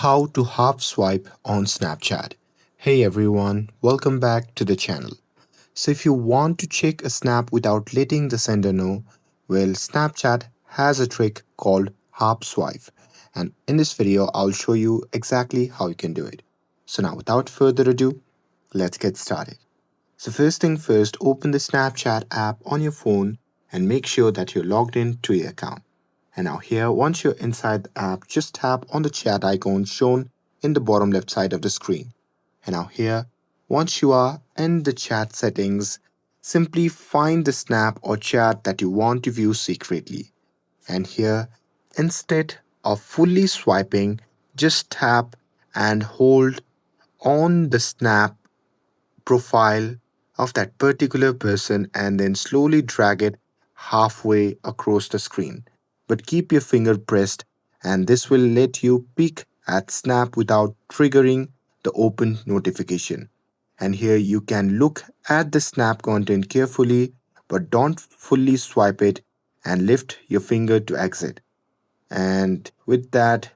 How to half swipe on Snapchat. Hey everyone, welcome back to the channel. So if you want to check a snap without letting the sender know, well, Snapchat has a trick called half swipe, and in this video I'll show you exactly how you can do it. So now without further ado, let's get started. So first thing first, open the Snapchat app on your phone and make sure that you're logged in to your account. And now here, once you're inside the app, just tap on the chat icon shown in the bottom left side of the screen. And now here, once you are in the chat settings, simply find the snap or chat that you want to view secretly. And here, instead of fully swiping, just tap and hold on the snap profile of that particular person and then slowly drag it halfway across the screen. But keep your finger pressed, and this will let you peek at Snap without triggering the open notification. And here you can look at the Snap content carefully, but don't fully swipe it and lift your finger to exit. And with that,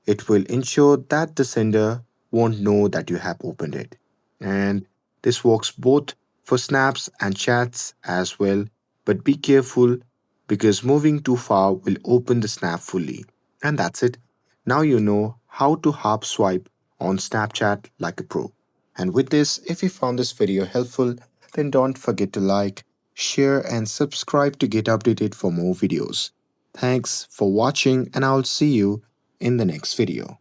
it will ensure that the sender won't know that you have opened it. And this works both for snaps and chats as well, but be careful because moving too far will open the snap fully. And that's it. Now you know how to half swipe on Snapchat like a pro. And with this, if you found this video helpful, then don't forget to like, share, and subscribe to get updated for more videos. Thanks for watching, and I'll see you in the next video.